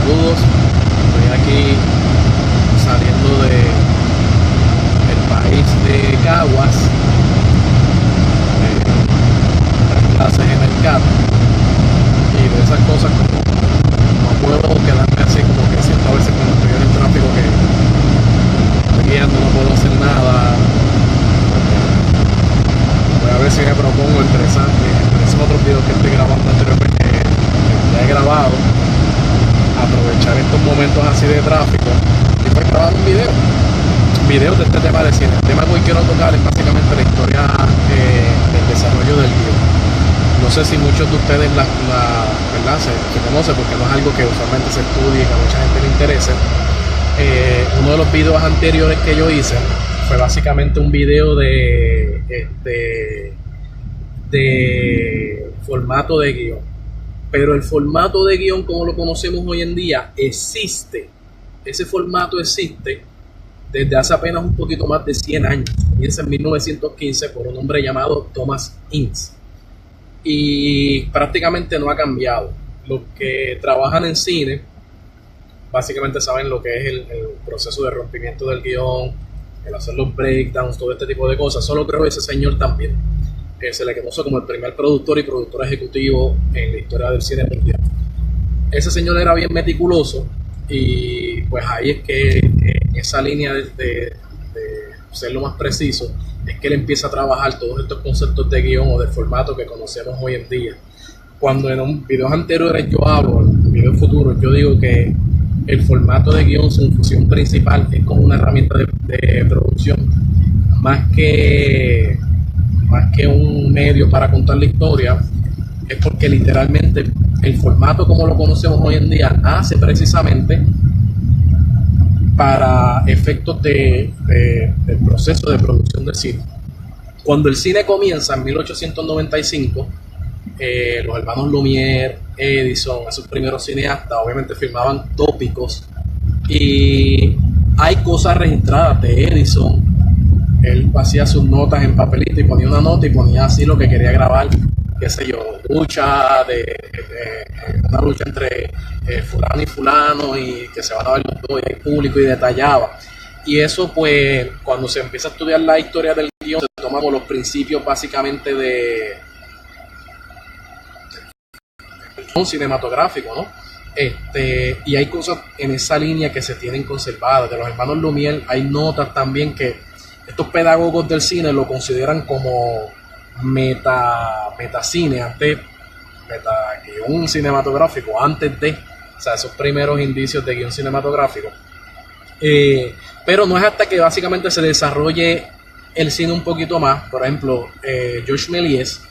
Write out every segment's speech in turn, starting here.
Saludos, estoy aquí saliendo del país de Caguas, de clases en el CAT, y de esas cosas como no puedo quedarme así como que siento a veces cuando estoy en el tráfico que estoy guiando, no puedo hacer nada. Voy a ver si me propongo entre esos otros videos que estoy grabando anteriormente, que ya he grabado, aprovechar estos momentos así de tráfico y pues grabar un video de este tema de cine. El tema que hoy quiero tocar es básicamente la historia del desarrollo del guión. No sé si muchos de ustedes ¿verdad? se conoce, porque no es algo que usualmente se estudie y que a mucha gente le interese. Uno de los videos anteriores que yo hice fue básicamente un video de formato de guión. Pero el formato de guión como lo conocemos hoy en día existe. Ese formato existe desde hace apenas un poquito más de 100 años. Comienza en 1915 por un hombre llamado Thomas Ince. Y prácticamente no ha cambiado. Los que trabajan en cine básicamente saben lo que es el proceso de rompimiento del guión, el hacer los breakdowns, todo este tipo de cosas. Solo creo que ese señor también se le conoce como el primer productor y productor ejecutivo en la historia del cine mundial. Ese señor era bien meticuloso y pues ahí es que en esa línea de ser lo más preciso es que él empieza a trabajar todos estos conceptos de guión o de formato que conocemos hoy en día. Cuando en videos anteriores yo hablo, en videos futuros yo digo que el formato de guión, su función principal es como una herramienta de producción más que un medio para contar la historia, es porque literalmente el formato como lo conocemos hoy en día nace precisamente para efectos del proceso de producción del cine. Cuando el cine comienza en 1895, los hermanos Lumière, Edison, esos primeros cineastas obviamente filmaban tópicos y hay cosas registradas de Edison. Él hacía sus notas en papelito y ponía una nota y ponía así lo que quería grabar, qué sé yo, una lucha entre fulano y fulano y que se van a ver los dos y hay público y detallaba. Y eso pues cuando se empieza a estudiar la historia del guión se toma como los principios básicamente del guión cinematográfico, ¿no? Y hay cosas en esa línea que se tienen conservadas. De los hermanos Lumière hay notas también que estos pedagogos del cine lo consideran como metacine, guión cinematográfico, antes de, o sea, esos primeros indicios de guión cinematográfico. Pero no es hasta que básicamente se desarrolle el cine un poquito más. Por ejemplo, Georges Méliès,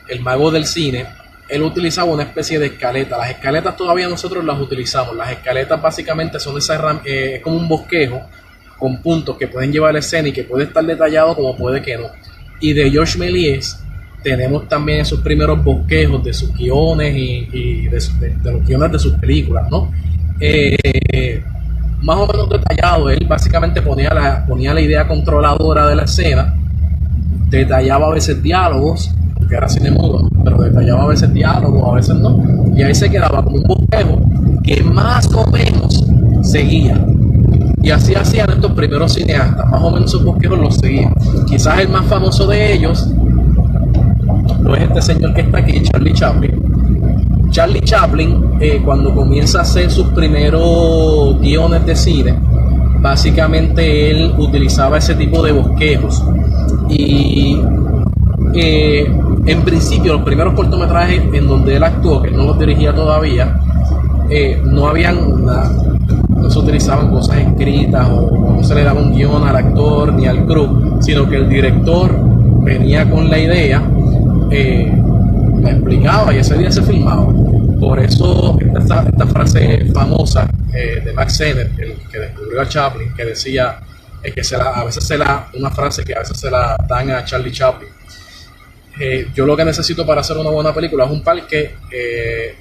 el mago del cine, él utilizaba una especie de escaleta. Las escaletas todavía nosotros las utilizamos. Las escaletas básicamente son es como un bosquejo con puntos que pueden llevar la escena y que puede estar detallado como puede que no. Y de Georges Méliès tenemos también esos primeros bosquejos de sus guiones y de los guiones de sus películas, ¿no? Más o menos detallado. Él básicamente ponía la idea controladora de la escena, detallaba a veces diálogos, porque era cine mudo, pero detallaba a veces diálogos, a veces no, y ahí se quedaba como un bosquejo que más o menos seguía. Y así hacían estos primeros cineastas, más o menos sus bosquejos los seguían. Quizás el más famoso de ellos no es este señor que está aquí, Charlie Chaplin. Charlie Chaplin, cuando comienza a hacer sus primeros guiones de cine, básicamente él utilizaba ese tipo de bosquejos. Y en principio, los primeros cortometrajes en donde él actuó, que no los dirigía todavía, no se utilizaban cosas escritas o no se le daba un guión al actor ni al crew, sino que el director venía con la idea, la explicaba y ese día se filmaba. Por eso esta frase famosa de Max Sennett, el que descubrió a Chaplin, que decía una frase que a veces se la dan a Charlie Chaplin: yo lo que necesito para hacer una buena película es un parque,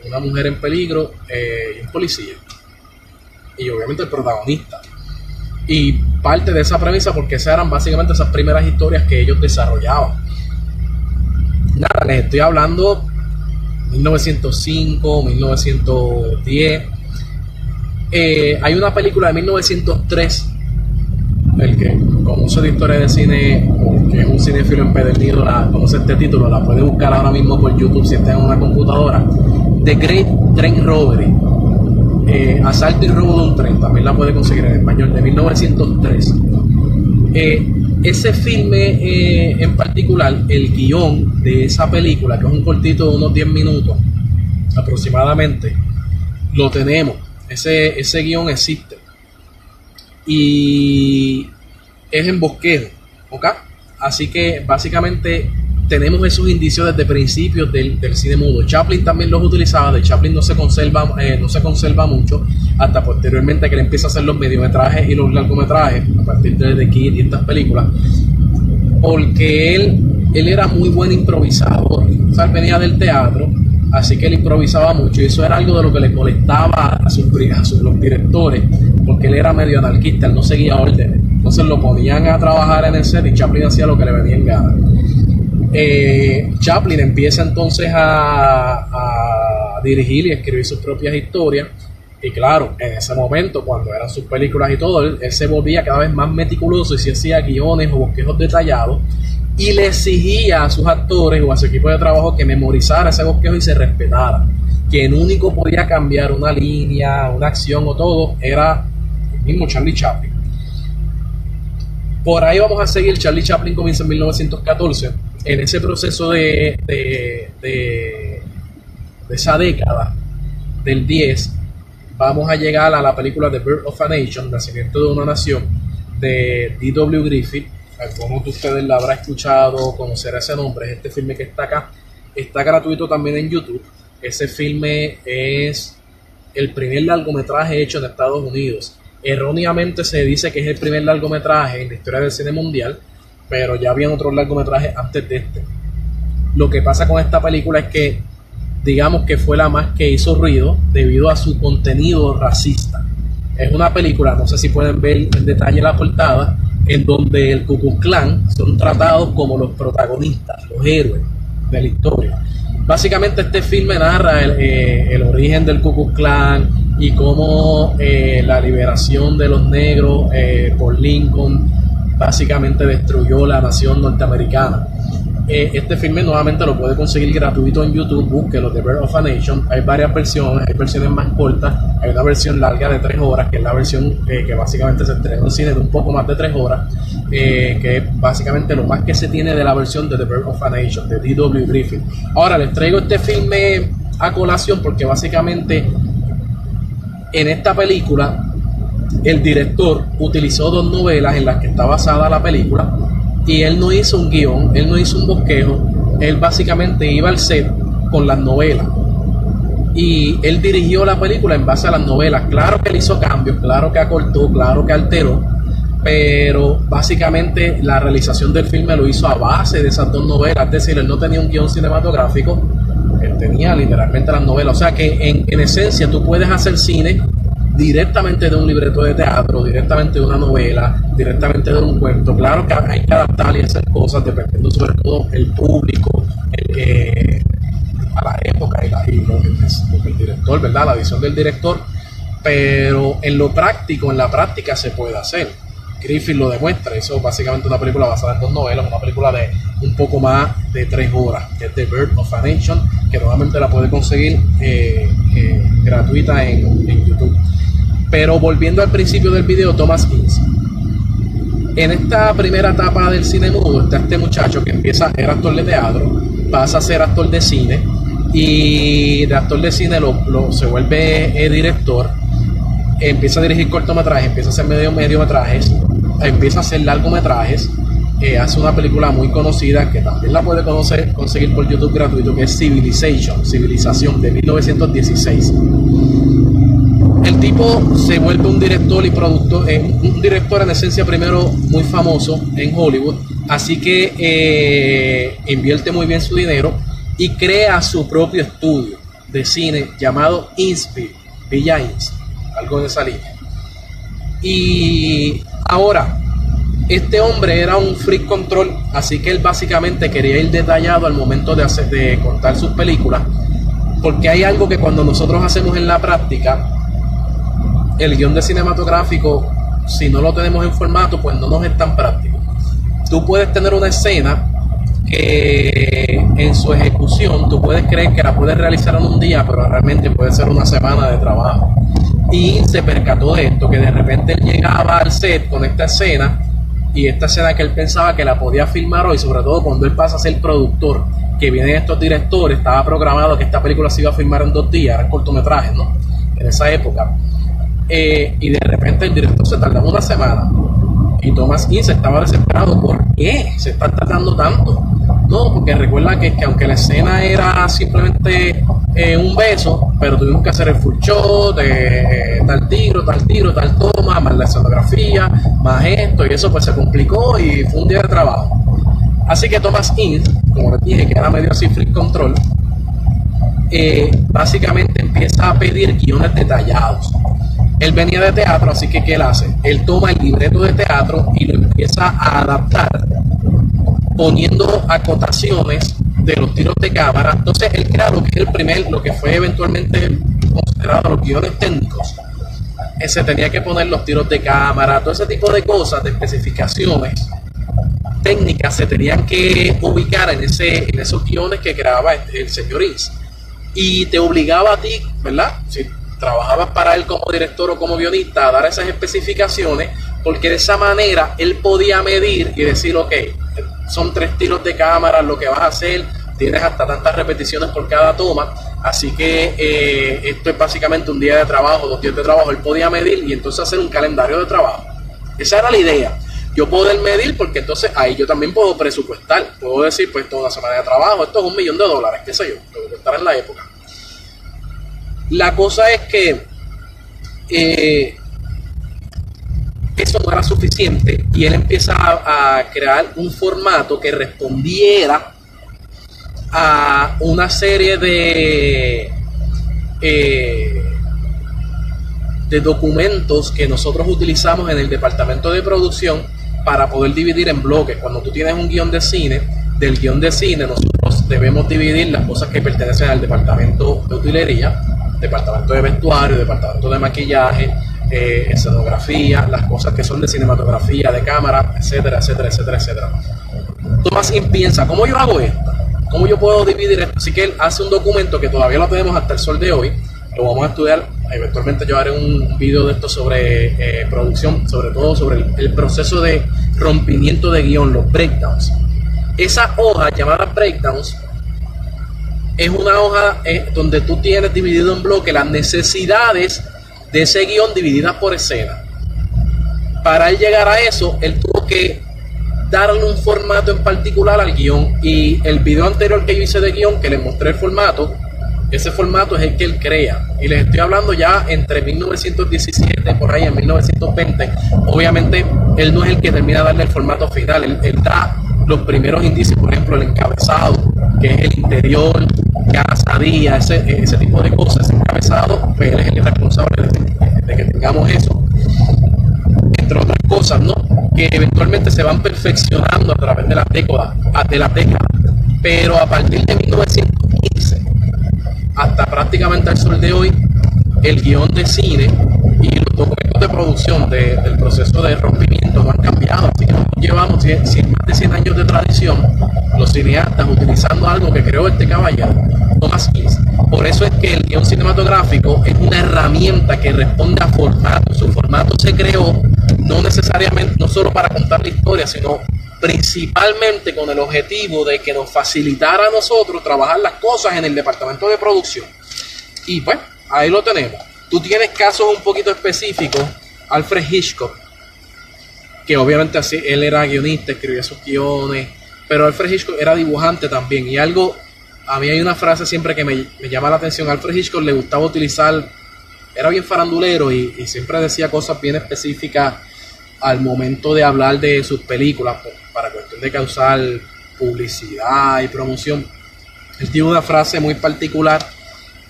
una mujer en peligro y un policía. Y obviamente el protagonista. Y parte de esa premisa, porque esas eran básicamente esas primeras historias que ellos desarrollaban. Nada, les estoy hablando 1905, 1910. Hay una película de 1903, el que conoce de historia de cine, que es un cinéfilo empedernido, conoce este título, la puede buscar ahora mismo por YouTube si está en una computadora. The Great Train Robbery, Asalto y robo de un tren, también la puede conseguir en español, de 1903. Ese filme en particular, el guión de esa película, que es un cortito de unos 10 minutos aproximadamente, lo tenemos. Ese guión existe y es en bosquejo, ¿ok? Así que básicamente tenemos esos indicios desde principios del cine mudo. Chaplin también los utilizaba. De Chaplin no se conserva mucho hasta posteriormente que él empieza a hacer los mediometrajes y los largometrajes a partir de The Kid y estas películas, porque él era muy buen improvisador. O sea, él venía del teatro, así que él improvisaba mucho y eso era algo de lo que le molestaba a los directores, porque él era medio anarquista, él no seguía órdenes. Entonces lo ponían a trabajar en el set y Chaplin hacía lo que le venía en gana. Chaplin empieza entonces a dirigir y escribir sus propias historias, y claro, en ese momento cuando eran sus películas y todo, él se volvía cada vez más meticuloso y se hacía guiones o bosquejos detallados y le exigía a sus actores o a su equipo de trabajo que memorizara ese bosquejo y se respetara. Quien único podía cambiar una línea, una acción o todo era el mismo Charlie Chaplin. Por ahí vamos a seguir. Charlie Chaplin comienza en 1914. En ese proceso de esa década del 10, vamos a llegar a la película The Birth of a Nation, Nacimiento de una Nación, de D.W. Griffith. Algunos de ustedes la habrá escuchado, conocerá ese nombre. Es este filme que está acá. Está gratuito también en YouTube. Ese filme es el primer largometraje hecho en Estados Unidos. Erróneamente se dice que es el primer largometraje en la historia del cine mundial, pero ya habían otros largometrajes antes de este. Lo que pasa con esta película es que, digamos que fue la más que hizo ruido debido a su contenido racista. Es una película, no sé si pueden ver en detalle la portada, en donde el Ku Klux Klan son tratados como los protagonistas, los héroes de la historia. Básicamente este filme narra el origen del Ku Klux Klan y cómo la liberación de los negros por Lincoln básicamente destruyó la nación norteamericana. Este filme nuevamente lo puede conseguir gratuito en YouTube. Búsquelo, The Birth of a Nation. Hay varias versiones, hay versiones más cortas, hay una versión larga de 3 horas, que es la versión que básicamente se estrenó en cine de un poco más de 3 horas, que es básicamente lo más que se tiene de la versión de The Birth of a Nation, de D.W. Griffith. Ahora les traigo este filme a colación porque básicamente en esta película el director utilizó 2 novelas en las que está basada la película, y él no hizo un guión, él no hizo un bosquejo, él básicamente iba al set con las novelas y él dirigió la película en base a las novelas. Claro que él hizo cambios, claro que acortó, claro que alteró, pero básicamente la realización del filme lo hizo a base de esas 2 novelas. Es decir, él no tenía un guión cinematográfico, él tenía literalmente las novelas. O sea que en esencia tú puedes hacer cine directamente de un libreto de teatro, directamente de una novela, directamente de un cuento. Claro que hay que adaptar y hacer cosas dependiendo sobre todo el público, a la época y lo que el director, ¿verdad? La visión del director, pero en lo práctico, en la práctica se puede hacer. Griffith lo demuestra. Eso es básicamente una película basada en 2 novelas, una película de un poco más de 3 horas, que es The Birth of a Nation, que nuevamente la puede conseguir gratuita en YouTube. Pero volviendo al principio del video, Thomas Ince. En esta primera etapa del cine mudo está este muchacho que era actor de teatro, pasa a ser actor de cine, y de actor de cine se vuelve director, empieza a dirigir cortometrajes, empieza a hacer mediometrajes, empieza a hacer largometrajes, hace una película muy conocida que también la puede conseguir por YouTube gratuito, que es Civilización, de 1916. El tipo se vuelve un director y productor, un director en esencia primero muy famoso en Hollywood, así que invierte muy bien su dinero y crea su propio estudio de cine llamado Inspire, Villa Ince, algo de esa línea. Y ahora, este hombre era un freak control, así que él básicamente quería ir detallado al momento de contar sus películas, porque hay algo que cuando nosotros hacemos en la práctica, el guión de cinematográfico, si no lo tenemos en formato, pues no nos es tan práctico. Tú puedes tener una escena que en su ejecución tú puedes creer que la puedes realizar en un día, pero realmente puede ser una semana de trabajo. Y se percató de esto, que de repente él llegaba al set con esta escena, y esta escena que él pensaba que la podía filmar hoy, sobre todo cuando él pasa a ser productor, que vienen estos directores, estaba programado que esta película se iba a filmar en 2 días, eran cortometrajes, ¿no? En esa época. Y de repente el director se tardaba una semana. Y Thomas Ince estaba desesperado. ¿Por qué se está tardando tanto? No, porque recuerda que aunque la escena era simplemente un beso, pero tuvimos que hacer el full shot, tal tiro, tal toma, más la escenografía, más esto, y eso pues se complicó y fue un día de trabajo. Así que Thomas Ince, como les dije, que era medio así free control, básicamente empieza a pedir guiones detallados. Él venía de teatro, así que ¿qué él hace? Él toma el libreto de teatro y lo empieza a adaptar, poniendo acotaciones de los tiros de cámara. Entonces él crea lo que es lo que fue eventualmente considerado los guiones técnicos. Se tenía que poner los tiros de cámara, todo ese tipo de cosas, de especificaciones técnicas se tenían que ubicar en esos guiones que creaba el señor Ince. Y te obligaba a ti, ¿verdad? Si trabajabas para él como director o como guionista, a dar esas especificaciones, porque de esa manera él podía medir y decir, ok, son 3 tiros de cámara lo que vas a hacer, tienes hasta tantas repeticiones por cada toma, así que esto es básicamente un día de trabajo, 2 días de trabajo. Él podía medir y entonces hacer un calendario de trabajo. Esa era la idea. Yo poder medir, porque entonces ahí yo también puedo presupuestar, puedo decir, pues toda una semana de trabajo, esto es $1.000.000, qué sé yo, lo que costará en la época. La cosa es que eso no era suficiente y él empieza a crear un formato que respondiera a una serie de documentos que nosotros utilizamos en el departamento de producción para poder dividir en bloques. Cuando tú tienes un guión de cine, del guión de cine nosotros debemos dividir las cosas que pertenecen al departamento de utilería, departamento de vestuario, departamento de maquillaje, escenografía, las cosas que son de cinematografía, de cámara, etcétera, etcétera, etcétera, etcétera. Thomas Ince piensa, ¿cómo yo hago esto? ¿Cómo yo puedo dividir esto? Así que él hace un documento que todavía lo tenemos hasta el sol de hoy, lo vamos a estudiar, eventualmente yo haré un video de esto sobre producción, sobre todo sobre el proceso de rompimiento de guión, los breakdowns. Esa hoja llamada breakdowns es una hoja donde tú tienes dividido en bloque las necesidades de ese guión divididas por escena. Para él llegar a eso, él tuvo que darle un formato en particular al guión, y el video anterior que yo hice de guión, que les mostré el formato, ese formato es el que él crea, y les estoy hablando ya entre 1917 por ahí en 1920. Obviamente él no es el que termina de darle el formato final, él da los primeros indicios, por ejemplo el encabezado, que es el interior, casa, día, ese tipo de cosas. Ese encabezado, pues él es el responsable de que tengamos eso, entre otras cosas, ¿no? Que eventualmente se van perfeccionando a través de las décadas, pero a partir de 1915 hasta prácticamente al sol de hoy, el guión de cine y los documentos de producción del proceso de rompimiento no han cambiado. Así que nosotros llevamos más de 100 años de tradición, los cineastas, utilizando algo que creó este caballero, Thomas Ince. Por eso es que el guión cinematográfico es una herramienta que responde a formato. Su formato se creó no necesariamente, no solo para contar la historia, sino principalmente con el objetivo de que nos facilitara a nosotros trabajar las cosas en el departamento de producción. Y pues, ahí lo tenemos. Tú tienes casos un poquito específicos. Alfred Hitchcock, que obviamente así, él era guionista, escribía sus guiones, pero Alfred Hitchcock era dibujante también. Y algo, a mí hay una frase siempre que me llama la atención. A Alfred Hitchcock le gustaba utilizar, era bien farandulero y siempre decía cosas bien específicas al momento de hablar de sus películas, para cuestión de causar publicidad y promoción. Él tiene una frase muy particular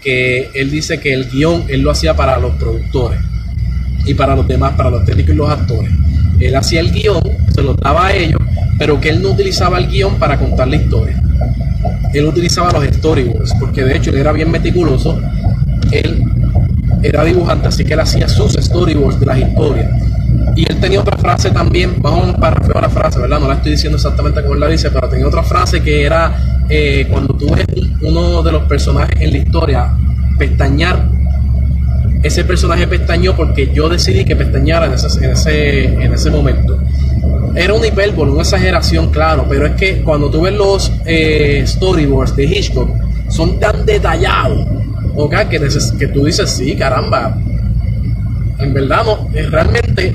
que él dice que el guión él lo hacía para los productores y para los demás, para los técnicos y los actores. Él hacía el guión, se lo daba a ellos, pero que él no utilizaba el guión para contar la historia. Él utilizaba los storyboards, porque de hecho él era bien meticuloso. Él era dibujante, así que él hacía sus storyboards de las historias. Y él tenía otra frase también, vamos para reflejar la frase, ¿verdad? No la estoy diciendo exactamente como él la dice, pero tenía otra frase que era cuando tú ves uno de los personajes en la historia pestañear, ese personaje pestañó porque yo decidí que pestañara en ese momento. Era una hipérbole, una exageración, claro, pero es que cuando tú ves los storyboards de Hitchcock, son tan detallados, ¿ok? Que tú dices, sí, caramba, en verdad no, realmente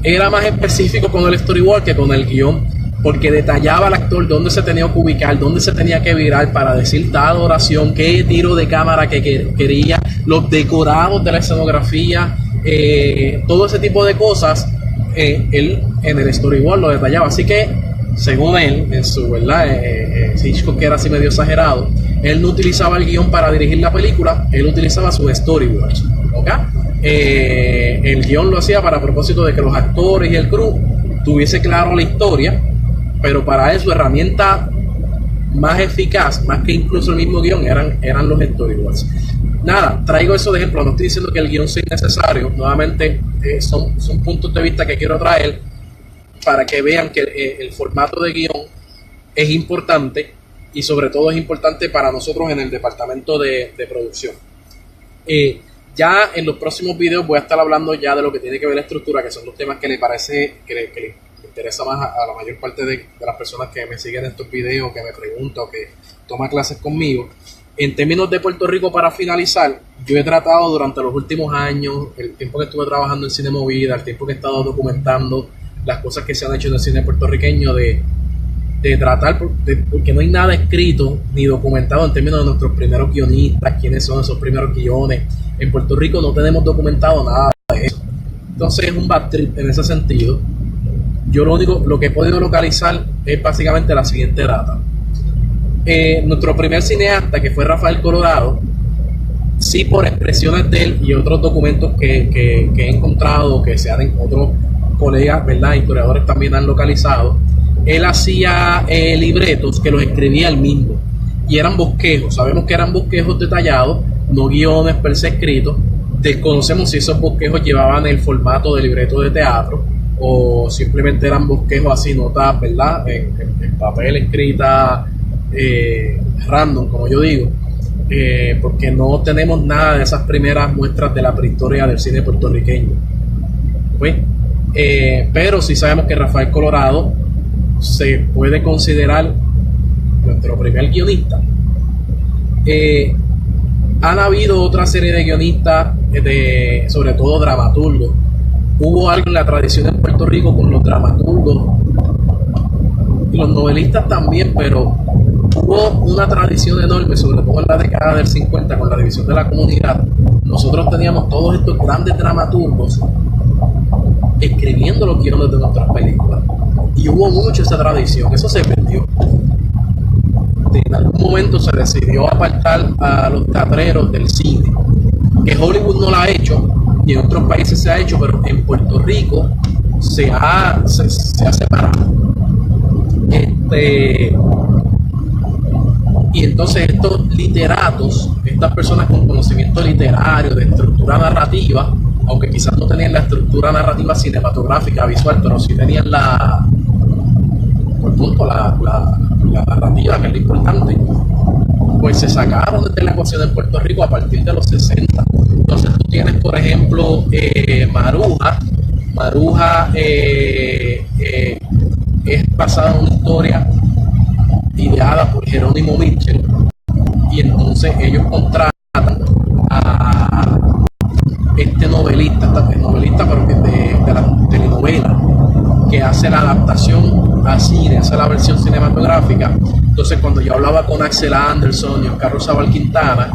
era más específico con el storyboard que con el guión, porque detallaba al actor dónde se tenía que ubicar, dónde se tenía que virar para decir tal oración, qué tiro de cámara que quería, los decorados de la escenografía, todo ese tipo de cosas. Él en el storyboard lo detallaba, así que según él, en su verdad, Hitchcock, que era así medio exagerado, él no utilizaba el guión para dirigir la película, él utilizaba sus storyboards, ¿ok? El guión lo hacía para propósito de que los actores y el crew tuviese claro la historia, pero para él su herramienta más eficaz, más que incluso el mismo guión, eran los storyboards. Nada, traigo eso de ejemplo, no estoy diciendo que el guión sea innecesario, nuevamente son puntos de vista que quiero traer para que vean que el formato de guión es importante y sobre todo es importante para nosotros en el departamento de producción. Ya en los próximos videos voy a estar hablando ya de lo que tiene que ver la estructura, que son los temas que le parece que le interesa más a la mayor parte de las personas que me siguen en estos videos, que me preguntan o que toman clases conmigo. En términos de Puerto Rico, para finalizar, yo he tratado durante los últimos años, el tiempo que estuve trabajando en Cine Movida, el tiempo que he estado documentando las cosas que se han hecho en el cine puertorriqueño, de tratar, porque no hay nada escrito ni documentado en términos de nuestros primeros guionistas, quiénes son esos primeros guiones. En Puerto Rico no tenemos documentado nada de eso. Entonces es un bad trip en ese sentido. Yo lo que he podido localizar es básicamente la siguiente data. Nuestro primer cineasta, que fue Rafael Colorado, sí, por expresiones de él y otros documentos que he encontrado, que se han otros colegas, ¿verdad?, historiadores también han localizado, él hacía libretos que los escribía él mismo y eran bosquejos. Sabemos que eran bosquejos detallados, no guiones per se escritos. Desconocemos si esos bosquejos llevaban el formato de libreto de teatro o simplemente eran bosquejos así, notas, ¿verdad?, en papel escrita, random, como yo digo, porque no tenemos nada de esas primeras muestras de la prehistoria del cine puertorriqueño, pues, pero sí sabemos que Rafael Colorado se puede considerar nuestro primer guionista. Han habido otra serie de guionistas, sobre todo dramaturgos. Hubo algo en la tradición en Puerto Rico con los dramaturgos y los novelistas también, pero hubo una tradición enorme, sobre todo en la década del 50, con la división de la comunidad. Nosotros teníamos todos estos grandes dramaturgos escribiendo los guiones de nuestras películas. Y hubo mucho esa tradición, eso se perdió. En algún momento se decidió apartar a los teatreros del cine, que Hollywood no lo ha hecho, y en otros países se ha hecho, pero en Puerto Rico se ha separado. Y entonces estos literatos, estas personas con conocimiento literario, de estructura narrativa, aunque quizás no tenían la estructura narrativa cinematográfica, visual, pero sí tenían la narrativa, que es lo importante, pues se sacaron de la ecuación en Puerto Rico a partir de los 60. Entonces tú tienes, por ejemplo, Maruja es basada en una historia ideada por Jerónimo Mitchell, y entonces ellos contratan a este novelista pero que de la telenovela, que hace la adaptación a cine, hace la versión cinematográfica. Entonces cuando yo hablaba con Axel Anderson y Oscar Rosabal Quintana,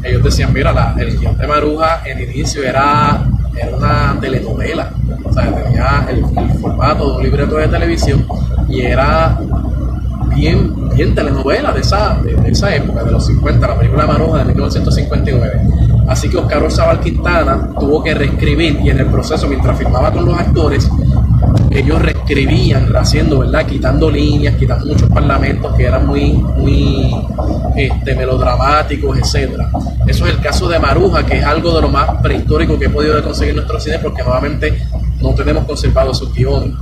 ellos decían, mira, el guión de Maruja en inicio era una telenovela, o sea, tenía el formato de un libreto de televisión y era bien telenovela de esa época, de los 50, la película Maruja de 1959. Así que Oscar Orzabal Quintana tuvo que reescribir, y en el proceso, mientras firmaba con los actores, ellos reescribían, haciendo, ¿verdad? Quitando líneas, quitando muchos parlamentos que eran muy melodramáticos, etcétera. Eso es el caso de Maruja, que es algo de lo más prehistórico que he podido conseguir en nuestro cine, porque nuevamente no tenemos conservado esos guiones.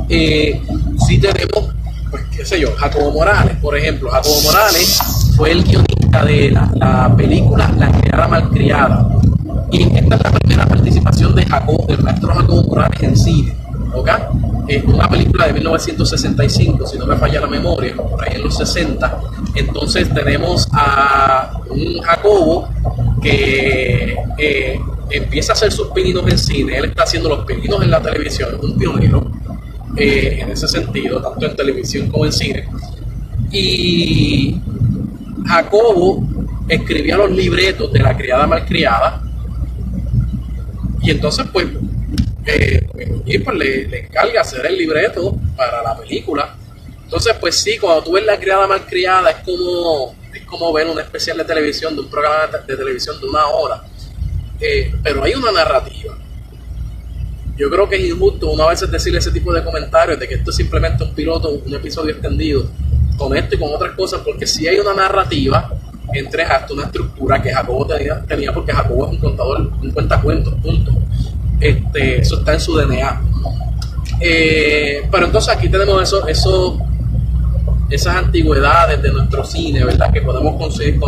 Sí tenemos, pues qué sé yo, Jacobo Morales, por ejemplo. Jacobo Morales fue el guionista de la película La Criada Malcriada, y esta es la primera participación del maestro Jacobo Morales en cine, ¿ok? Es una película de 1965, si no me falla la memoria, por ahí en los 60. Entonces tenemos a un Jacobo que empieza a hacer sus pininos en cine. Él está haciendo los pininos en la televisión, es un pionero en ese sentido, tanto en televisión como en cine. Y Jacobo escribía los libretos de La Criada Malcriada, y entonces pues le encarga hacer el libreto para la película. Entonces pues sí, cuando tú ves La Criada Malcriada es como ver un especial de televisión, de un programa de televisión de 1 hora, pero hay una narrativa. Yo creo que es injusto una vez decirle ese tipo de comentarios de que esto es simplemente un piloto, un episodio extendido, con esto y con otras cosas, porque si hay una narrativa en 3 actos, una estructura que Jacobo tenía, porque Jacobo es un contador, un cuentacuentos, punto. Eso está en su DNA. Pero entonces aquí tenemos esas antigüedades de nuestro cine, ¿verdad? Que podemos conseguir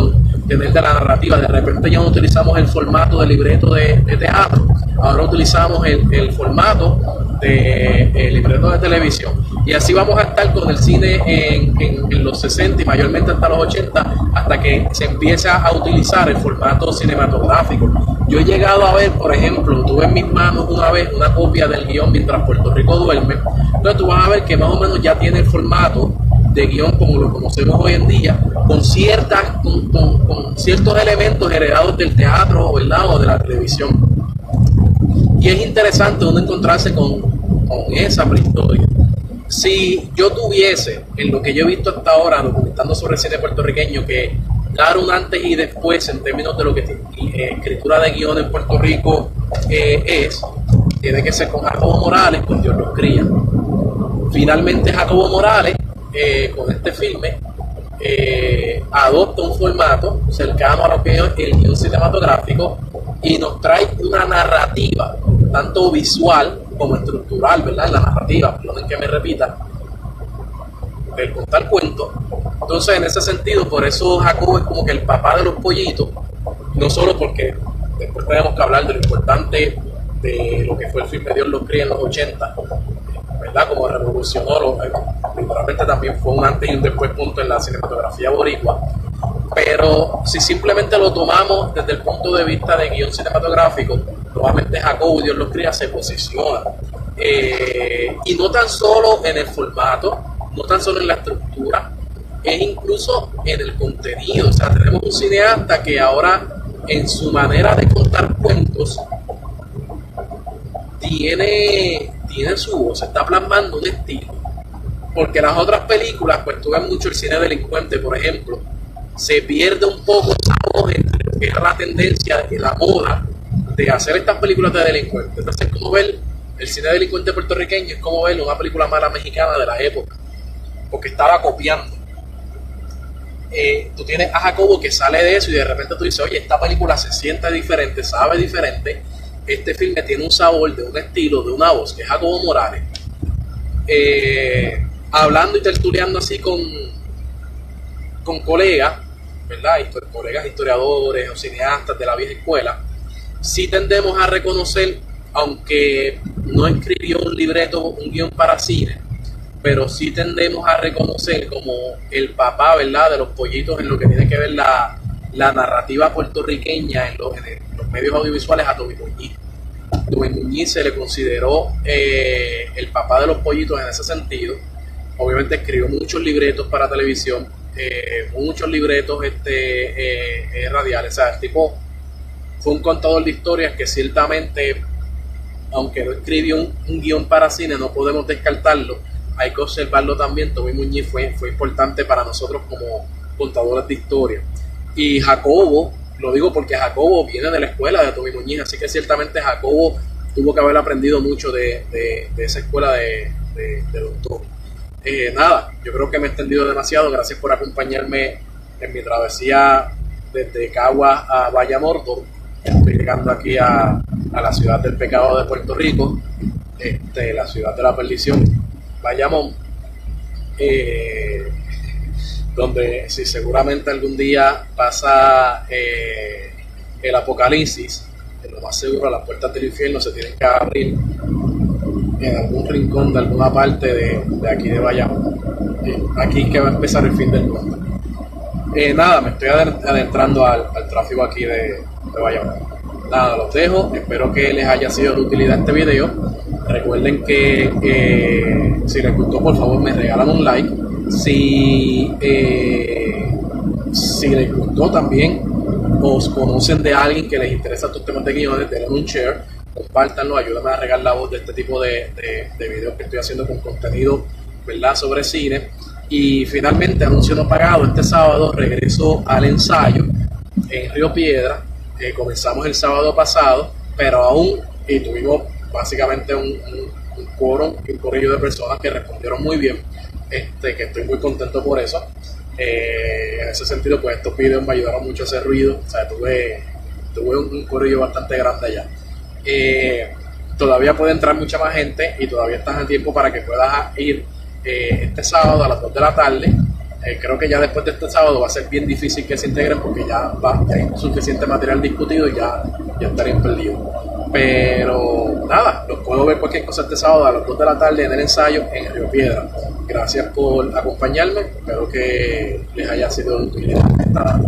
tener de la narrativa. De repente ya no utilizamos el formato de libreto de teatro, ahora utilizamos el formato de libreto de televisión. Y así vamos a estar con el cine en los 60 y mayormente hasta los 80, hasta que se empieza a utilizar el formato cinematográfico. Yo he llegado a ver, por ejemplo, tuve en mis manos una vez una copia del guión Mientras Puerto Rico Duerme. Entonces tú vas a ver que más o menos ya tiene el formato de guión como lo conocemos hoy en día, con ciertos elementos heredados del teatro, ¿verdad? O de la televisión. Y es interesante uno encontrarse con esa prehistoria. Si yo tuviese, en lo que yo he visto hasta ahora, documentando sobre el cine puertorriqueño, que dar un antes y después en términos de lo que escritura de guión en Puerto Rico tiene que ser con Jacobo Morales, con Dios los cría. Finalmente Jacobo Morales, con este filme, adopta un formato cercano a lo que es el guión cinematográfico y nos trae una narrativa, tanto visual como estructural, ¿verdad? La narrativa, perdonen que me repita, el contar cuentos. Entonces, en ese sentido, por eso Jacobo es como que el papá de los pollitos, no solo porque después tenemos que hablar de lo importante de lo que fue el filme Dios los cría en los 80, ¿verdad? Como revolucionó, literalmente también fue un antes y un después punto en la cinematografía boricua. Pero si simplemente lo tomamos desde el punto de vista de guión cinematográfico, nuevamente Jacobo, Dios los cría, se posiciona. Y no tan solo en el formato, no tan solo en la estructura, es incluso en el contenido. O sea, tenemos un cineasta que ahora en su manera de contar cuentos tiene su voz, está plasmando un estilo. Porque las otras películas, pues tú ves mucho el cine delincuente, por ejemplo, se pierde un poco esa voz entre lo que era la tendencia y la moda de hacer estas películas de delincuentes. Entonces, como ver el cine delincuente puertorriqueño es como ver una película mala mexicana de la época, porque estaba copiando. Tú tienes a Jacobo que sale de eso y de repente tú dices, oye, esta película se siente diferente, sabe diferente, este filme tiene un sabor, de un estilo, de una voz, que es Jacobo Morales. Hablando y tertuleando así con colegas, ¿verdad? Colegas historiadores o cineastas de la vieja escuela, sí tendemos a reconocer, aunque no escribió un libreto, un guión para cine, pero sí tendemos a reconocer como el papá, ¿verdad?, de los pollitos en lo que tiene que ver la narrativa puertorriqueña en los medios audiovisuales, a Tommy Muñiz. Tommy Muñiz se le consideró el papá de los pollitos en ese sentido. Obviamente escribió muchos libretos para televisión, muchos libretos radiales. O sea, el tipo fue un contador de historias que ciertamente, aunque no escribió un guión para cine, no podemos descartarlo. Hay que observarlo también. Tommy Muñiz fue importante para nosotros como contadores de historia. Y Jacobo lo digo porque Jacobo viene de la escuela de Tommy Muñiz, así que ciertamente Jacobo tuvo que haber aprendido mucho de esa escuela de Don Tommy. Nada, yo creo que me he extendido demasiado. Gracias por acompañarme en mi travesía desde Caguas a Bayamón. Estoy llegando aquí a la ciudad del pecado de Puerto Rico, la ciudad de la perdición, Bayamón, donde si seguramente algún día pasa el apocalipsis, en lo más seguro las puertas del infierno se tienen que abrir en algún rincón de alguna parte de aquí de Bayamón. Aquí que va a empezar el fin del mundo. Nada, me estoy adentrando al tráfico aquí de Bayamón. Nada, los dejo. Espero que les haya sido de utilidad este video. Recuerden que si les gustó, por favor me regalan un like. Si les gustó también, o conocen de alguien que les interesa estos temas de guiones, denle un share, compártanlo, ayúdenme a regar la voz de este tipo de videos que estoy haciendo con contenido, ¿verdad?, sobre cine. Y finalmente, anuncio no pagado, este sábado regreso al ensayo en Río Piedra. Comenzamos el sábado pasado, pero aún y tuvimos básicamente un quórum y un corrillo de personas que respondieron muy bien, que estoy muy contento por eso. En ese sentido, pues estos videos me ayudaron mucho a hacer ruido. O sea, tuve un corrillo bastante grande allá. Todavía puede entrar mucha más gente y todavía estás a tiempo para que puedas ir este sábado a las 2 de la tarde. Creo que ya después de este sábado va a ser bien difícil que se integren porque ya hay suficiente material discutido y ya estarían perdidos. Pero nada, los puedo ver cualquier cosa este sábado a las 2 de la tarde en el ensayo en Río Piedra. Gracias por acompañarme, espero que les haya sido de utilidad esta